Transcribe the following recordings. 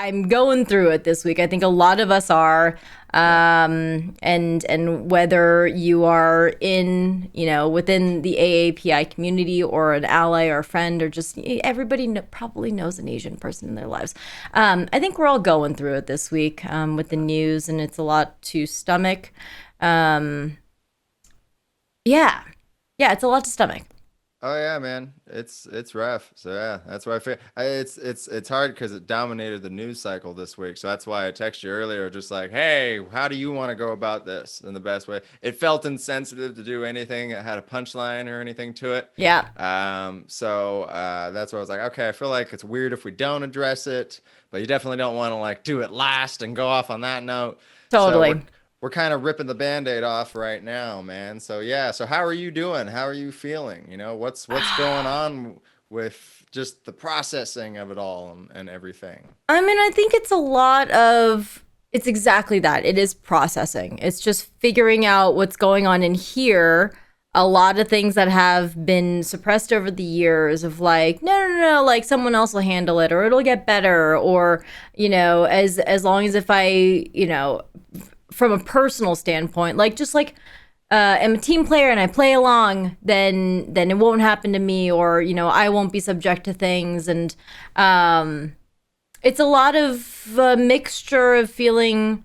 I'm going through it this week. I think a lot of us are. And whether you are in, within the AAPI community or an ally or a friend or just everybody probably knows an Asian person in their lives. I think we're all going through it this week with the news, and it's a lot to stomach. Um, yeah, yeah, it's a lot to stomach. Oh yeah, man, it's rough. So yeah, that's why it's hard because it dominated the news cycle this week. So that's why I texted you earlier, just like, hey, how do you want to go about this in the best way? It felt insensitive to do anything that had a punchline or anything to it. Yeah, That's why I was like, okay, I feel like it's weird if we don't address it, but you definitely don't want to like do it last and go off on that note. So we're totally. we're kind of ripping the band-aid off right now, man. So yeah, so how are you doing? How are you feeling? What's going on with just the processing of it all and everything? I mean, I think it's exactly that. It is processing. It's just figuring out what's going on in here. A lot of things that have been suppressed over the years of like, no, no, no, like someone else will handle it or it'll get better. Or, as long as if from a personal standpoint, like just like am a team player and I play along, then it won't happen to me, or I won't be subject to things, and it's a lot of a mixture of feeling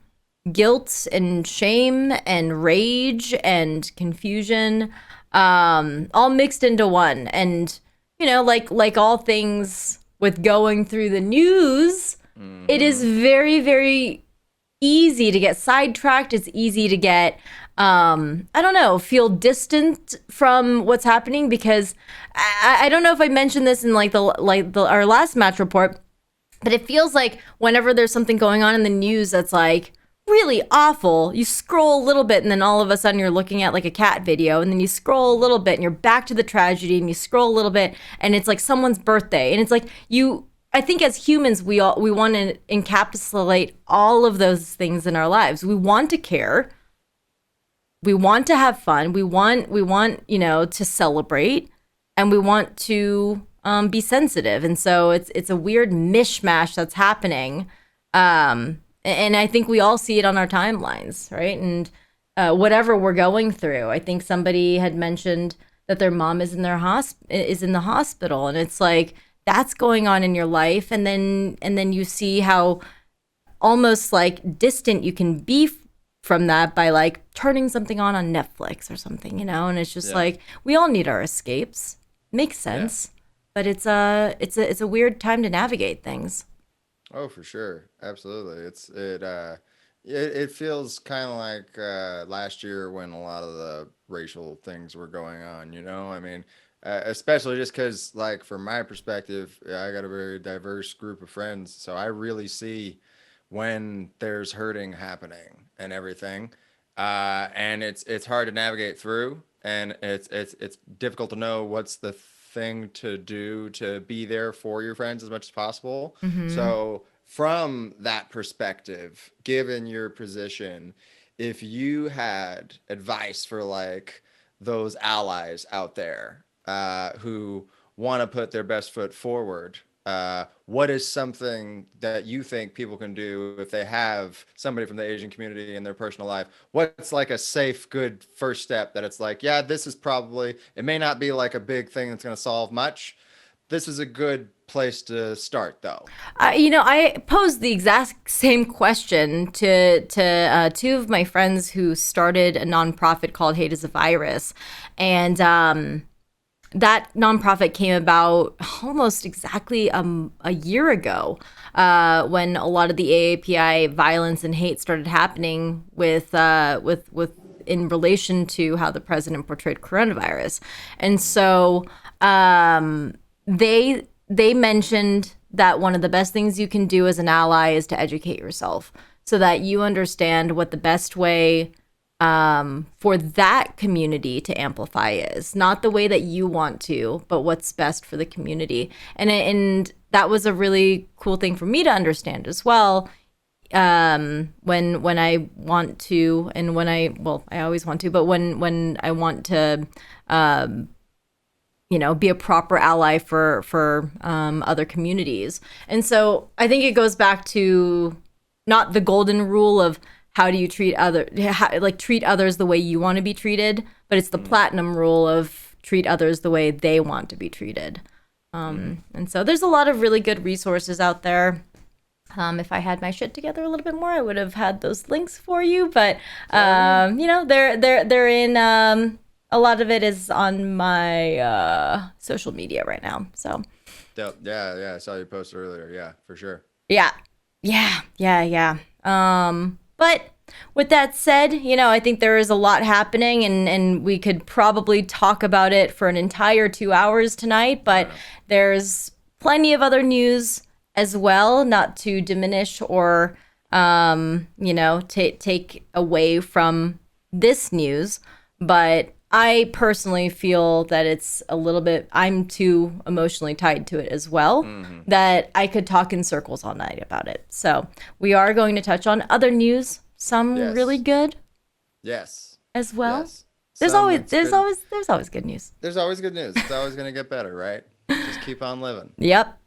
guilt and shame and rage and confusion, all mixed into one. And like all things with going through the news, it Mm-hmm. is very, very easy to get sidetracked. It's easy to get I don't know, feel distant from what's happening, because I don't know if I mentioned this in our last match report, but it feels like whenever there's something going on in the news that's like really awful, you scroll a little bit and then all of a sudden you're looking at like a cat video, and then you scroll a little bit and you're back to the tragedy, and you scroll a little bit and it's like someone's birthday, and it's like I think as humans we want to encapsulate all of those things in our lives. We want to care, we want to have fun, we want to celebrate, and we want to be sensitive. And so it's a weird mishmash that's happening, and I think we all see it on our timelines, right? And whatever we're going through, I think somebody had mentioned that their mom is in the hospital, and it's like that's going on in your life, and then you see how almost like distant you can be from that by like turning something on Netflix or something, and it's just Yeah. like we all need our escapes. Makes Yeah. sense, but it's a weird time to navigate things. Oh, for sure. Absolutely. It feels kind of like last year when a lot of the racial things were going on, you know? I mean, especially just cuz like from my perspective, I got a very diverse group of friends, so I really see when there's hurting happening and everything. And it's hard to navigate through, and it's difficult to know what's the thing to do to be there for your friends as much as possible. Hmm. So from that perspective, given your position, if you had advice for like those allies out there who want to put their best foot forward, what is something that you think people can do if they have somebody from the Asian community in their personal life? What's like a safe, good first step that it's like, yeah, this is probably, it may not be like a big thing that's going to solve much. This is a good place to start, though. I posed the exact same question to two of my friends who started a nonprofit called Hate is a Virus, and that nonprofit came about almost exactly a year ago, when a lot of the AAPI violence and hate started happening with in relation to how the president portrayed coronavirus. And so they mentioned that one of the best things you can do as an ally is to educate yourself so that you understand what the best way for that community to amplify is. Not the way that you want to, but what's best for the community. And that was a really cool thing for me to understand as well. When I want to, and when I always want to, but when I want to be a proper ally for other communities. And so I think it goes back to not the golden rule of how do you treat treat others the way you want to be treated, but it's the platinum rule of treat others the way they want to be treated. And so there's a lot of really good resources out there. If I had my shit together a little bit more, I would have had those links for you. But they're in. A lot of it is on my social media right now. So. Yeah. I saw you post earlier. Yeah, for sure. Yeah. But with that said, I think there is a lot happening, and we could probably talk about it for an entire 2 hours tonight. But there's plenty of other news as well, not to diminish or take away from this news, but I personally feel that it's a little bit, I'm too emotionally tied to it as well, that I could talk in circles all night about it. So we are going to touch on other news, some really good. Yes. As well. Yes. There's always good news. There's always good news. It's always going to get better, right? Just keep on living. Yep.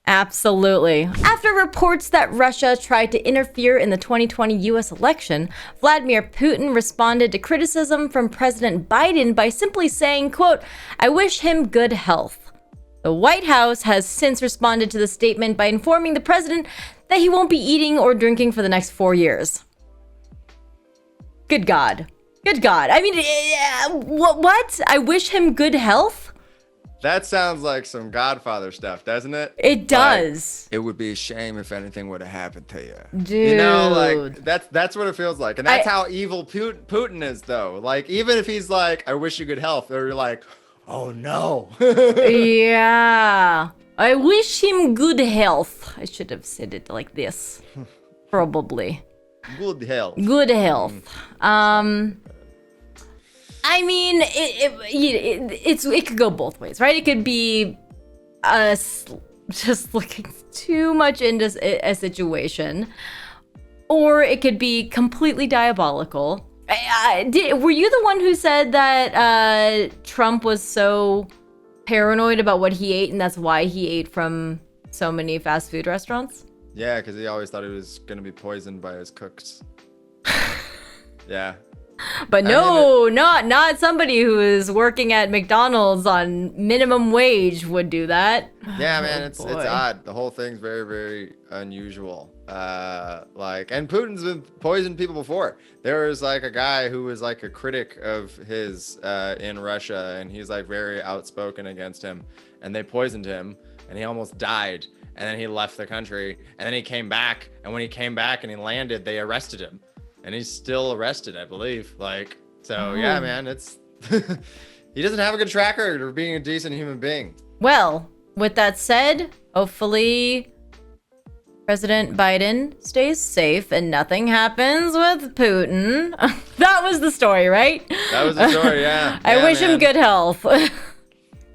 Absolutely. After reports that Russia tried to interfere in the 2020 U.S. election, Vladimir Putin responded to criticism from President Biden by simply saying, quote, "I wish him good health." The White House has since responded to the statement by informing the president that he won't be eating or drinking for the next 4 years. Good God. I mean, what? I wish him good health? That sounds like some Godfather stuff, doesn't it? It does. Like, it would be a shame if anything would have happened to you. Dude. That's what it feels like. And that's how evil Putin is, though. Like, even if he's like, "I wish you good health," they're like, "Oh, no." Yeah. I wish him good health. I should have said it like this. Probably. Good health. Good health. I mean, it could go both ways, right? It could be us just looking too much into a situation, or it could be completely diabolical. Were you the one who said that Trump was so paranoid about what he ate, and that's why he ate from so many fast food restaurants? Yeah, because he always thought he was going to be poisoned by his cooks. Yeah. But no, not somebody who is working at McDonald's on minimum wage would do that. Yeah, man, it's odd. The whole thing's very, very unusual. And Putin's been poisoned people before. There was like a guy who was like a critic of his in Russia, and he's like very outspoken against him, and they poisoned him, and he almost died. And then he left the country, and then he came back, and when he came back and he landed, they arrested him. And he's still arrested, I believe. Yeah, man, it's he doesn't have a good track record of being a decent human being. Well, with that said, hopefully President Biden stays safe and nothing happens with Putin. That was the story, right? That was the story, yeah. I wish him good health.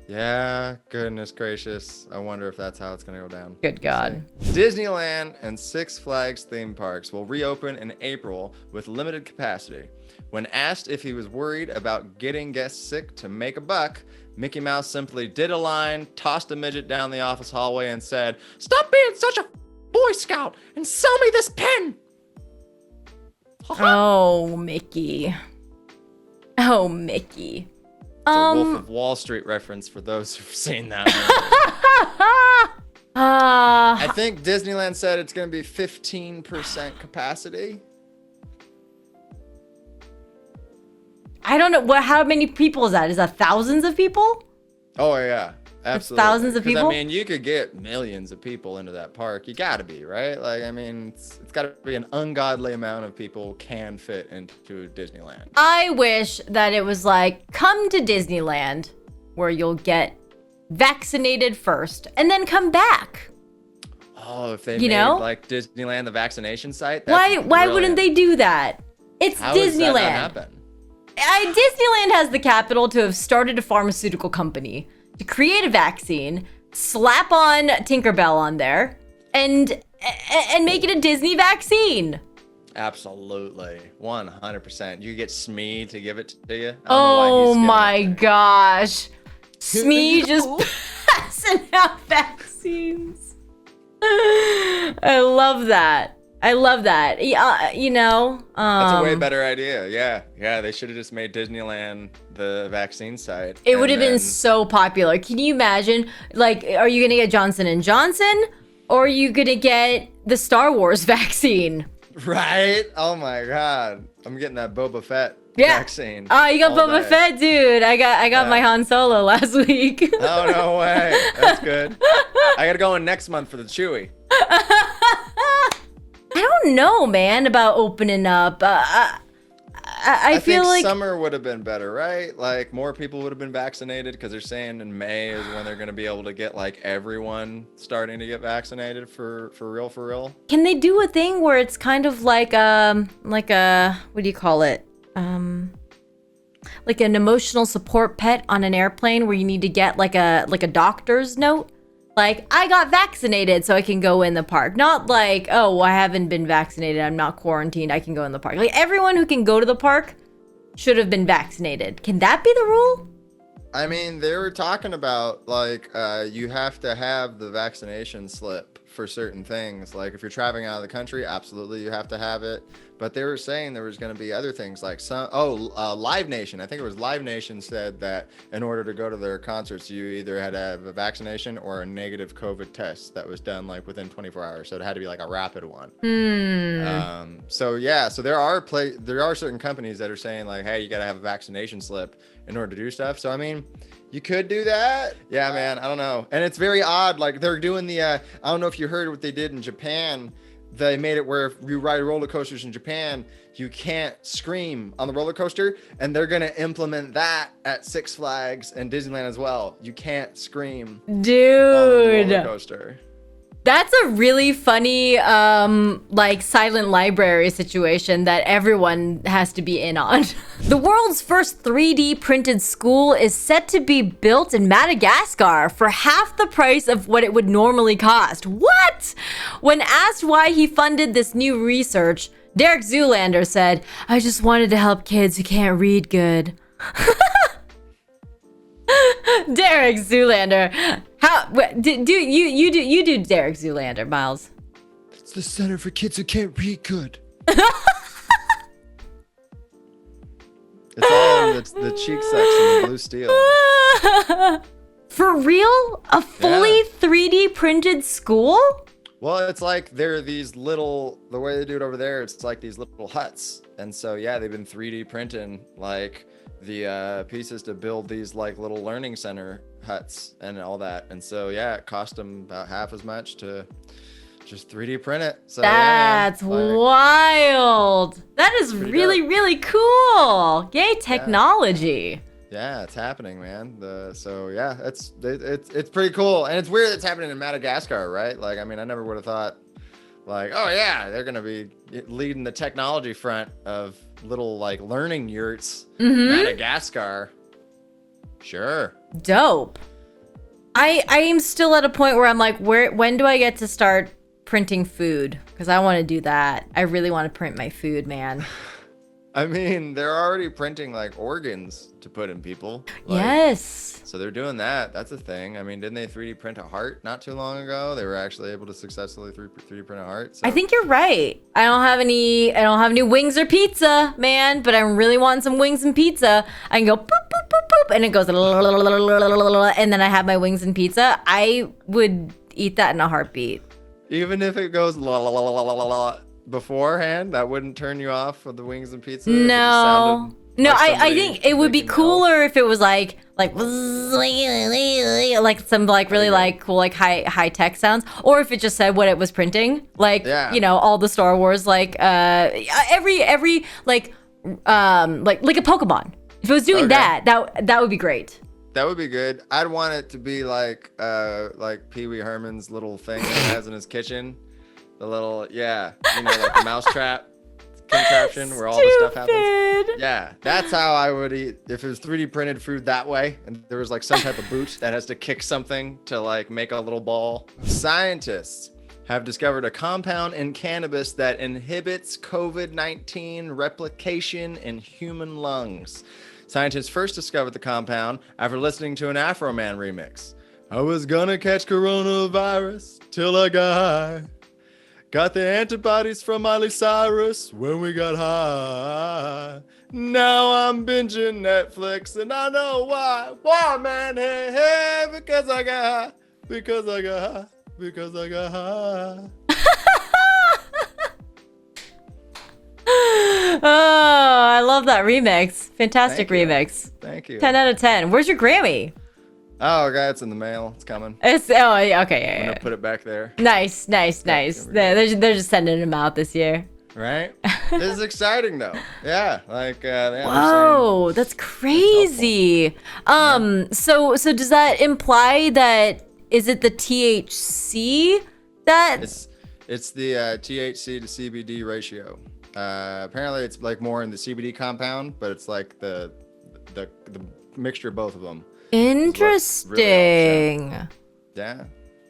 Yeah, goodness gracious. I wonder if that's how it's going to go down. Good God. Disneyland and Six Flags theme parks will reopen in April with limited capacity. When asked if he was worried about getting guests sick to make a buck, Mickey Mouse simply did a line, tossed a midget down the office hallway, and said, "Stop being such a Boy Scout and sell me this pen." Oh, Mickey. Oh, Mickey. It's a Wolf of Wall Street reference for those who've seen that one. I think Disneyland said it's going to be 15% capacity. I don't know. How many people is that? Is that thousands of people? Oh, yeah. Absolutely. Thousands of people? I mean, you could get millions of people into that park. You got to be, right? Like, I mean, it's got to be an ungodly amount of people can fit into Disneyland. I wish that it was like, come to Disneyland where you'll get vaccinated first and then come back. Oh, if they made like Disneyland the vaccination site? Why wouldn't they do that? It's How Disneyland. Does that not happen? Disneyland has the capital to have started a pharmaceutical company, to create a vaccine, slap on Tinkerbell on there, and make it a Disney vaccine. Absolutely. 100%. You get Smee to give it to you. Oh my gosh. Smee just passing out vaccines. I love that. I love that. You know, That's a way better idea. Yeah, yeah. They should have just made Disneyland the vaccine site. it would have been so popular. Can you imagine? Like, are you gonna get Johnson and Johnson, or are you gonna get the Star Wars vaccine? Right? Oh my God, I'm getting that Boba Fett Yeah. vaccine. Oh, you got all Boba day. Fett, dude. I got my Han Solo last week. Oh no way. That's good. I gotta go in next month for the Chewy. I don't know, man, about opening up. I feel think like summer would have been better, right? Like more people would have been vaccinated because they're saying in May is when they're going to be able to get like everyone starting to get vaccinated for real, for real. can they do a thing where it's kind of like a what do you call it? Like an emotional support pet on an airplane where you need to get like a doctor's note. Like, I got vaccinated so I can go in the park. Not like, oh, well, I haven't been vaccinated. I'm not quarantined. I can go in the park. Like, everyone who can go to the park should have been vaccinated. Can that be the rule? I mean, they were talking about like you have to have the vaccination slip for certain things. Like if you're traveling out of the country, absolutely you have to have it. But they were saying there was going to be other things like Live Nation. I think it was Live Nation said that in order to go to their concerts, you either had to have a vaccination or a negative COVID test that was done like within 24 hours. So it had to be like a rapid one. So yeah, so there are certain companies that are saying like, hey, you got to have a vaccination slip in order to do stuff. So I mean, you could do that. Yeah, man. I don't know. And it's very odd. Like they're doing the. I don't know if you heard what they did in Japan. They made it where if you ride roller coasters in Japan, you can't scream on the roller coaster, and they're gonna implement that at Six Flags and Disneyland as well. You can't scream on the roller coaster. That's a really funny, like silent library situation that everyone has to be in on. The world's first 3D printed school is set to be built in Madagascar for half the price of what it would normally cost. What? When asked why he funded this new research, Derek Zoolander said, "I just wanted to help kids who can't read good." Derek Zoolander. How you do Derek Zoolander, Miles? It's the Center for Kids Who Can't Read Good. It's all in the cheek section, the blue steel. For real? A fully 3D printed school? Well, it's like there are these little, the way they do it over there, it's like these little huts. And so, yeah, they've been 3D printing like the pieces to build these like little learning center huts and all that. And so, yeah, it cost them about half as much to just 3D print it. So that's wild. That is really, really cool. Yay, technology. Yeah, it's happening, man. So yeah, it's pretty cool, and it's weird it's happening in Madagascar, right? Like, I mean, I never would have thought, like, oh yeah, they're gonna be leading the technology front of little like learning yurts, Madagascar. Sure. Dope. I am still at a point where I'm like, when do I get to start printing food? Because I want to do that. I really want to print my food, man. I mean, they're already printing like organs to put in people. Like, yes. So they're doing that. That's a thing. I mean, didn't they 3D print a heart not too long ago? They were actually able to successfully 3D print a heart. So. I think you're right. I don't have any wings or pizza, man, but I'm really wanting some wings and pizza. I can go boop, boop, boop, boop, and it goes, and then I have my wings and pizza. I would eat that in a heartbeat. Even if it goes la la la la la la la beforehand, that wouldn't turn you off with the wings and pizza? No. No, like I think it would be cooler if it was like some like really like cool like high tech sounds, or if it just said what it was printing, like you know, all the Star Wars like every like a Pokemon. If it was doing that would be great. That would be good. I'd want it to be like Pee Wee Herman's little thing that he has in his kitchen. The little, you know, like the mousetrap contraption where all the stuff happens. Yeah, that's how I would eat if it was 3D printed food that way, and there was like some type of boot that has to kick something to like make a little ball. Scientists have discovered a compound in cannabis that inhibits COVID-19 replication in human lungs. Scientists first discovered the compound after listening to an Afro Man remix. I was gonna catch coronavirus till I got high. Got the antibodies from Miley Cyrus when we got high. Now I'm binging Netflix and I know why. Why, man? Hey, hey, because I got high. Because I got high. Because I got high. Oh, I love that remix. Fantastic remix. Thank you. 10 out of 10. Where's your Grammy? Oh, God, it's in the mail. It's coming. Okay, yeah, I'm yeah. gonna put it back there. Nice. They're just sending them out this year. Right? This is exciting, though. Yeah, like Whoa, that's crazy. So does that imply that is it the THC that it's the THC to CBD ratio. Apparently, it's like more in the CBD compound, but it's like the mixture of both of them. Interesting. Really yeah.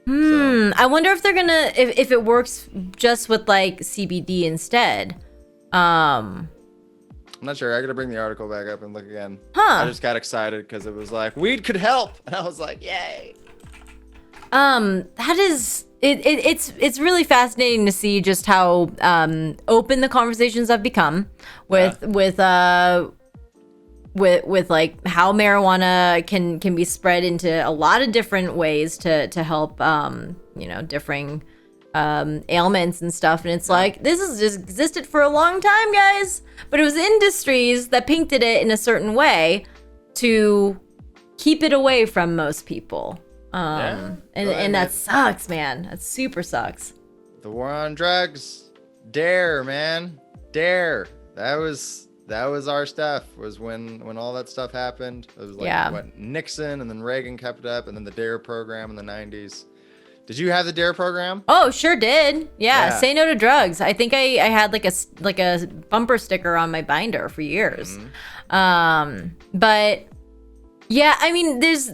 So, I wonder if they're gonna if it works just with like CBD instead. I'm not sure. I gotta bring the article back up and look again. Huh. I just got excited because it was like weed could help, and I was like, yay. That is it's really fascinating to see just how open the conversations have become with like how marijuana can be spread into a lot of different ways to help differing ailments and stuff. And it's like this has just existed for a long time, guys, but it was industries that painted it in a certain way to keep it away from most people. And that sucks, man. That super sucks. The war on drugs, dare, man, dare. That was our stuff. Was when all that stuff happened. It was like what Nixon, and then Reagan kept it up, and then the DARE program in the 90s. Did you have the DARE program? Oh, sure did. Yeah. Say no to drugs. I think I had like a bumper sticker on my binder for years. Mm-hmm. But yeah, I mean, there's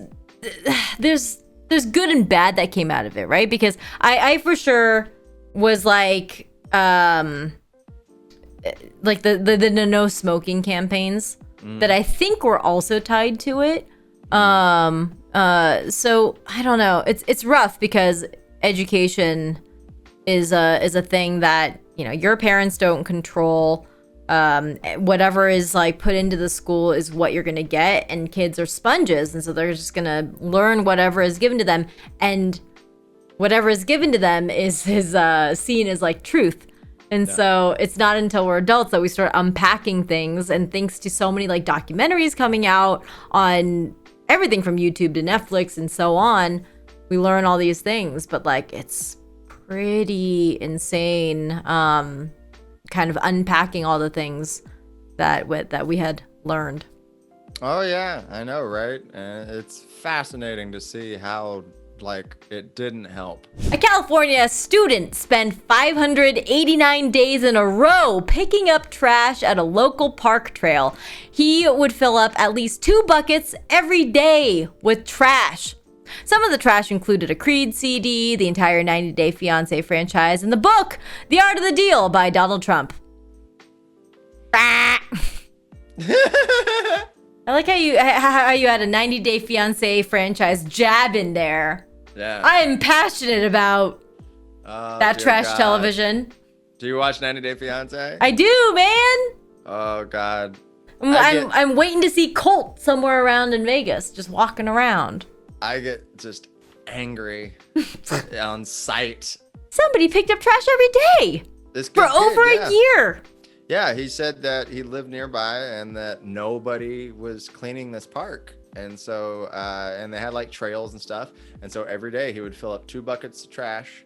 good and bad that came out of it, right? Because I for sure was like the no smoking campaigns that I think were also tied to it. So I don't know. It's rough because education is a thing that, your parents don't control. Whatever is like put into the school is what you're gonna get, and kids are sponges, and so they're just gonna learn whatever is given to them, and whatever is given to them is seen as like truth. And so it's not until we're adults that we start unpacking things, and thanks to so many like documentaries coming out on everything from YouTube to Netflix and so on, we learn all these things. But like it's pretty insane kind of unpacking all the things that we had learned. Oh yeah, I know, right? And it's fascinating to see how like it didn't help. A California student spent 589 days in a row picking up trash at a local park trail. He would fill up at least 2 buckets every day with trash. Some of the trash included a Creed CD, the entire 90 Day Fiancé franchise, and the book, The Art of the Deal by Donald Trump. I like how you had a 90 Day Fiancé franchise jab in there. Yeah. I am passionate about that trash television. Do you watch 90 Day Fiancé? I do, man. Oh, God. I'm waiting to see Colt somewhere around in Vegas, just walking around. I get just angry on sight. Somebody picked up trash every day for over a year. Yeah, he said that he lived nearby and that nobody was cleaning this park. And so, and they had like trails and stuff. And so every day he would fill up 2 buckets of trash.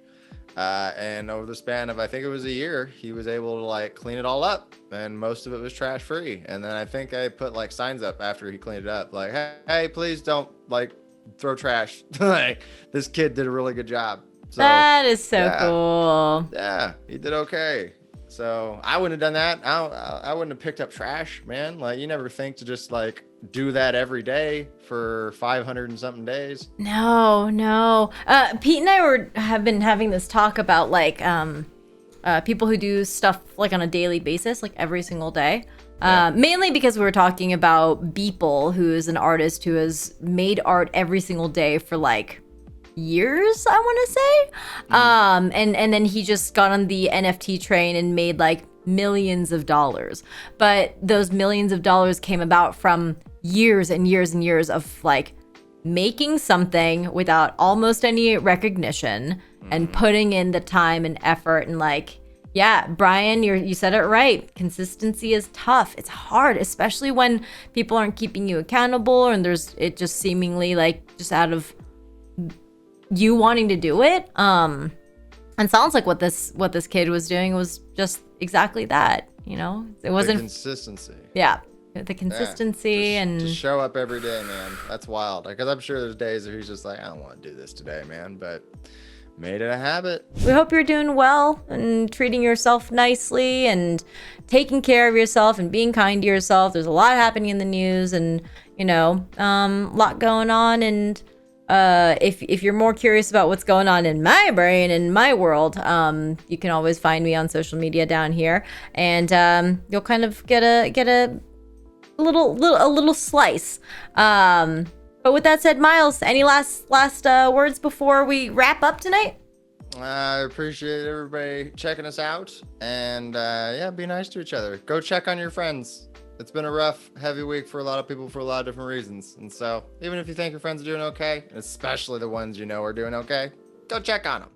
And over the span of, I think it was a year, he was able to like clean it all up. And most of it was trash free. And then I think I put like signs up after he cleaned it up. Like, hey, please don't like throw trash. Like, this kid did a really good job. So, that is so cool. Yeah, he did okay. So I wouldn't have done that. I wouldn't have picked up trash, man. Like, you never think to just like do that every day for 500 and something days. No. Pete and I have been having this talk about like people who do stuff like on a daily basis, like every single day. Yeah. Mainly because we were talking about Beeple, who is an artist who has made art every single day for like years, I want to say. And then he just got on the NFT train and made like millions of dollars. But those millions of dollars came about from years and years and years of like making something without almost any recognition and putting in the time and effort and like, yeah, Brian, you said it right. Consistency is tough. It's hard, especially when people aren't keeping you accountable and there's it just seemingly like just out of you wanting to do it. And sounds like what this kid was doing was just exactly that, you know? It wasn't The consistency. yeah, the Yeah. consistency and to show up every day, man. That's wild. Because I'm sure there's days where he's just like, I don't want to do this today, man. But made it a habit. we hope you're doing well and treating yourself nicely and taking care of yourself and being kind to yourself. There's a lot happening in the news and, you know, a lot going on. And if you're more curious about what's going on in my brain and my world, you can always find me on social media down here, and you'll kind of get a little slice. But with that said, Miles, any last words before we wrap up tonight? I appreciate everybody checking us out. And yeah, be nice to each other. Go check on your friends. It's been a rough, heavy week for a lot of people for a lot of different reasons. And so even if you think your friends are doing okay, especially the ones you know are doing okay, go check on them.